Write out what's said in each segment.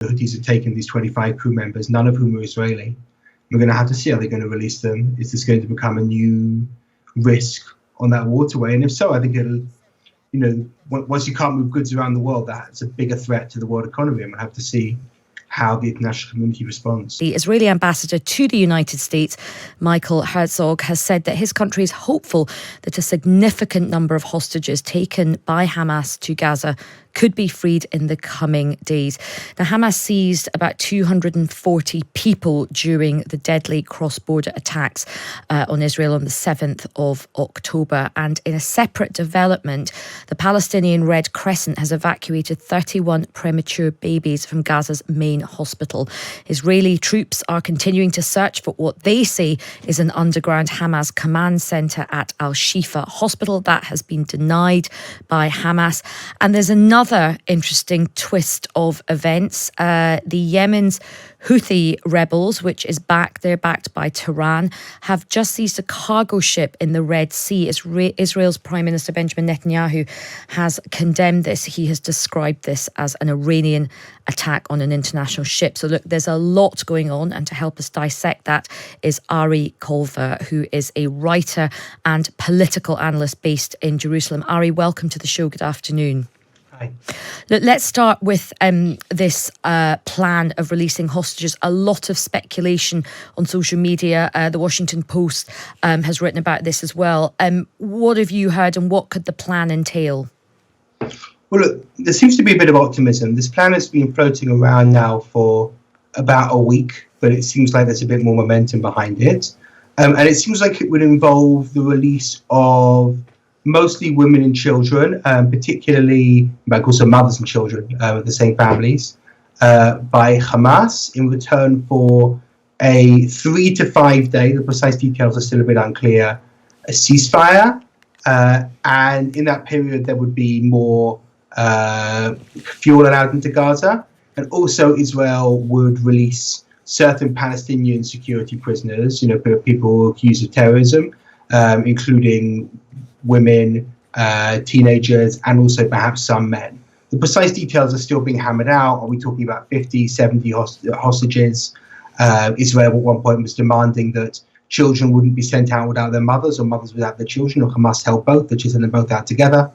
the Houthis have taken these 25 crew members, none of whom are Israeli. We're going to have to see, are they going to release them? Is this going to become a new risk on that waterway? And if so, I think it'll, once you can't move goods around the world, that's a bigger threat to the world economy. And we'll have to see how the international community responds. The Israeli ambassador to the United States, Michael Herzog, has said that his country is hopeful that a significant number of hostages taken by Hamas to Gaza could be freed in the coming days. Now, Hamas seized about 240 people during the deadly cross-border attacks on Israel on the 7th of October. And in a separate development, the Palestinian Red Crescent has evacuated 31 premature babies from Gaza's main hospital. Israeli troops are continuing to search for what they say is an underground Hamas command centre at Al-Shifa Hospital. That has been denied by Hamas. And there's another interesting twist of events. The Yemen's Houthi rebels, which is they're backed by Tehran, have just seized a cargo ship in the Red Sea. Israel's Prime Minister Benjamin Netanyahu has condemned this. He has described this as an Iranian attack on an international ship. So look, there's a lot going on, and to help us dissect that is Arieh Kovler, who is a writer and political analyst based in Jerusalem. Arieh, welcome to the show. Good afternoon. Look, let's start with this plan of releasing hostages. A lot of speculation on social media. The Washington Post has written about this as well. What have you heard, and what could the plan entail? Well, look, there seems to be a bit of optimism. This plan has been floating around now for about a week, but it seems like there's a bit more momentum behind it. And it seems like it would involve the release of mostly women and children, particularly, but also mothers and children of the same families, by Hamas in return for a 3 to 5 day, the precise details are still a bit unclear, a ceasefire. And in that period, there would be more fuel allowed into Gaza. And also Israel would release certain Palestinian security prisoners, people accused of terrorism, including women, teenagers, and also perhaps some men. The precise details are still being hammered out. Are we talking about 50, 70 hostages? Israel at one point was demanding that children wouldn't be sent out without their mothers, or mothers without their children, or Hamas held both, that you send them both out together.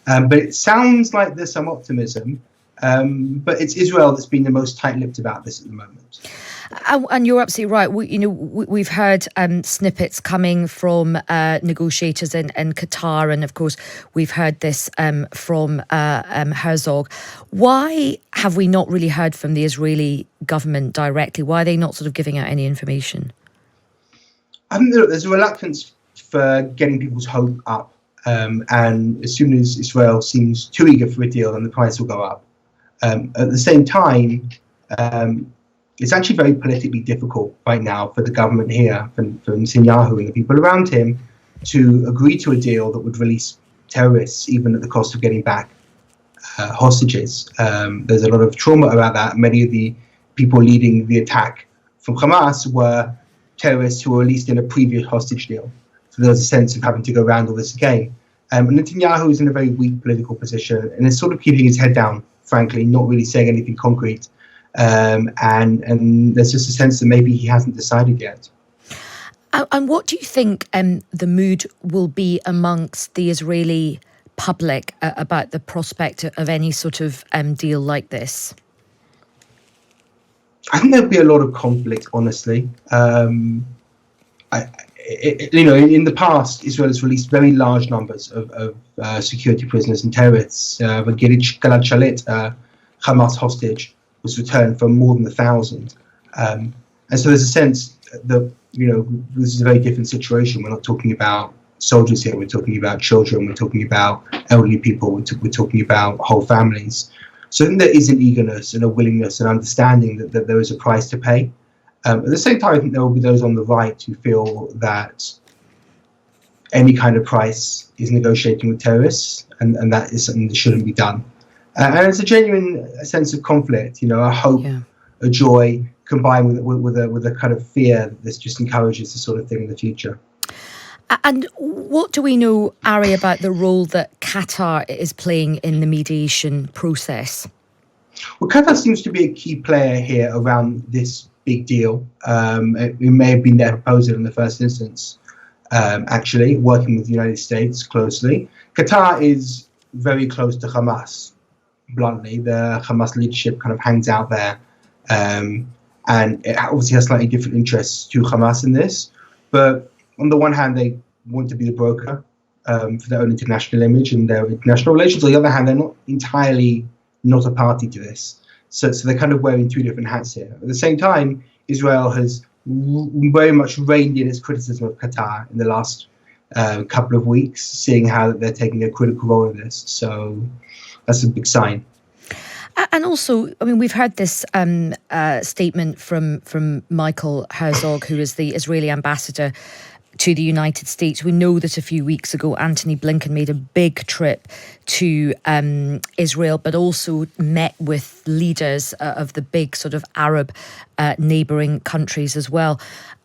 But it sounds like there's some optimism. But it's Israel that's been the most tight-lipped about this at the moment. And you're absolutely right. We've heard snippets coming from negotiators in Qatar, and of course we've heard this from Herzog. Why have we not really heard from the Israeli government directly? Why are they not sort of giving out any information? I think there's a reluctance for getting people's hope up, and as soon as Israel seems too eager for a deal, then the price will go up. At the same time, it's actually very politically difficult right now for the government here, for Netanyahu and the people around him, to agree to a deal that would release terrorists, even at the cost of getting back hostages. There's a lot of trauma about that. Many of the people leading the attack from Hamas were terrorists who were released in a previous hostage deal. So there was a sense of having to go around all this again. And Netanyahu is in a very weak political position and is sort of keeping his head down, frankly, not really saying anything concrete. And there's just a sense that maybe he hasn't decided yet. And what do you think the mood will be amongst the Israeli public about the prospect of any sort of deal like this? I think there'll be a lot of conflict, honestly. In the past, Israel has released very large numbers of security prisoners and terrorists. When Gilad Shalit, Hamas hostage, was returned for more than 1,000. And so there's a sense that, this is a very different situation. We're not talking about soldiers here. We're talking about children. We're talking about elderly people. We're talking about whole families. So I think there is an eagerness and a willingness and understanding that there is a price to pay. At the same time, I think there will be those on the right who feel that any kind of price is negotiating with terrorists, and that is something that shouldn't be done. And it's a genuine sense of conflict, a hope, a joy, combined with a kind of fear that this just encourages this sort of thing in the future. And what do we know, Arieh, about the role that Qatar is playing in the mediation process? Well, Qatar seems to be a key player here around this big deal. It may have been their proposal in the first instance, actually, working with the United States closely. Qatar is very close to Hamas, bluntly. The Hamas leadership kind of hangs out there. And it obviously has slightly different interests to Hamas in this. But on the one hand, they want to be the broker for their own international image and their international relations. On the other hand, they're not entirely not a party to this. So they're kind of wearing two different hats here. At the same time, Israel has very much reined in its criticism of Qatar in the last couple of weeks, seeing how they're taking a critical role in this. So that's a big sign. And also, I mean, we've heard this statement from Michael Herzog, who is the Israeli ambassador to the United States. We know that a few weeks ago, Antony Blinken made a big trip to Israel, but also met with leaders of the big sort of Arab neighbouring countries as well.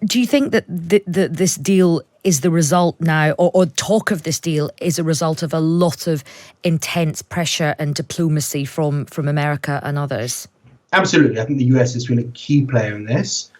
Do you think that this deal is the result now, or talk of this deal is a result of a lot of intense pressure and diplomacy from America and others? Absolutely. I think the US has been a key player in this.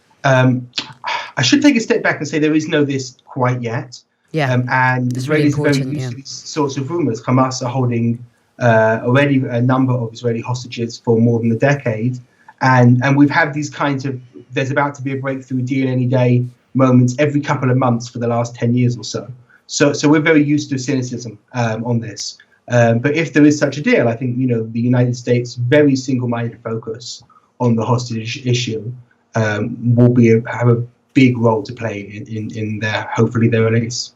I should take a step back and say there is no this quite yet. Yeah, and Israelis are very used to these sorts of rumors. Hamas are holding already a number of Israeli hostages for more than a decade. And we've had these kinds of, there's about to be a breakthrough deal any day moments every couple of months for the last 10 years or so. So we're very used to cynicism on this. But if there is such a deal, I think, the United States' very single-minded focus on the hostage issue will have a big role to play in hopefully their release.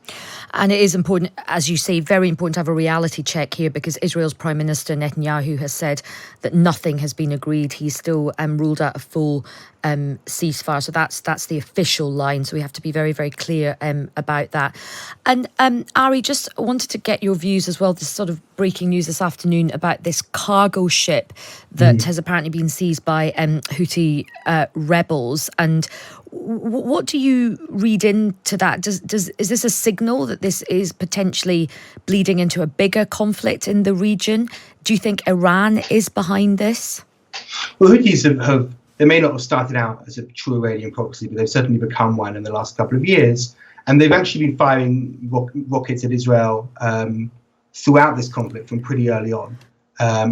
And it is important, as you say, very important to have a reality check here, because Israel's Prime Minister Netanyahu has said that nothing has been agreed. He's still ruled out a full ceasefire. So that's the official line. So we have to be very, very clear about that. And Ari, just wanted to get your views as well. This sort of breaking news this afternoon about this cargo ship that has apparently been seized by Houthi rebels. And what do you read into that? Is this a signal that this is potentially bleeding into a bigger conflict in the region? Do you think Iran is behind this? Well, Houthis they may not have started out as a true Iranian proxy, but they've certainly become one in the last couple of years. And they've actually been firing rockets at Israel throughout this conflict from pretty early on,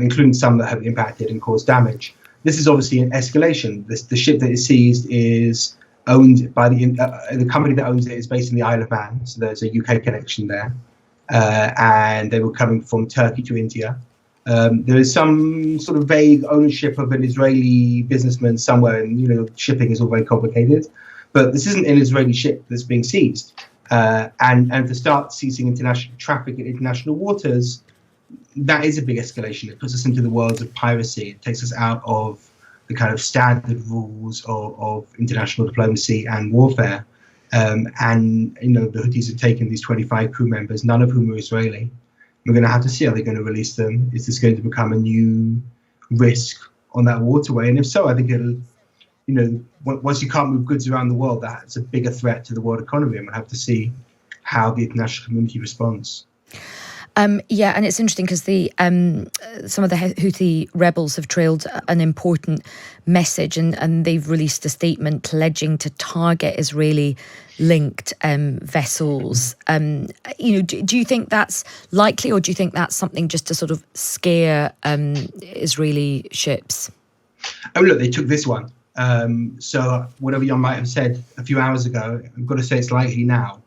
including some that have impacted and caused damage. This is obviously an escalation. The ship that is seized is owned by the company that owns it is based in the Isle of Man, so there's a UK connection there, and they were coming from Turkey to India. There is some sort of vague ownership of an Israeli businessman somewhere, and shipping is all very complicated. But this isn't an Israeli ship that's being seized, and to start seizing international traffic in international waters, that is a big escalation. It puts us into the world of piracy. It takes us out of the kind of standard rules of international diplomacy and warfare. And the Houthis have taken these 25 crew members, none of whom are Israeli. We're going to have to see how they're going to release them. Is this going to become a new risk on that waterway? And if so, I think it'll, once you can't move goods around the world, that's a bigger threat to the world economy. And we'll have to see how the international community responds. Yeah, and it's interesting because some of the Houthi rebels have trailed an important message, and they've released a statement pledging to target Israeli-linked vessels. Do you think that's likely, or do you think that's something just to sort of scare Israeli ships? Oh, look, they took this one. So whatever you might have said a few hours ago, I've got to say it's likely now.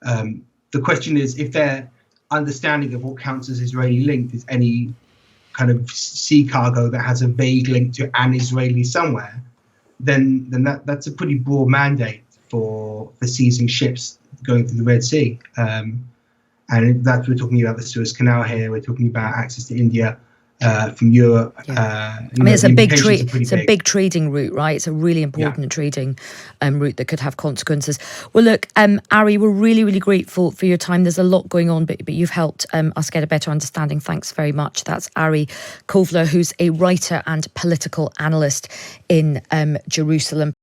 The question is, if they're understanding of what counts as Israeli linked is any kind of sea cargo that has a vague link to an Israeli somewhere, then that's a pretty broad mandate for seizing ships going through the Red Sea. And that's, we're talking about the Suez Canal here. We're talking about access to India from Europe. Yeah. It's a big trading route, right? It's a really important trading route that could have consequences. Well, look, Ari, we're really, really grateful for your time. There's a lot going on, but you've helped us get a better understanding. Thanks very much. That's Arieh Kovler, who's a writer and political analyst in Jerusalem.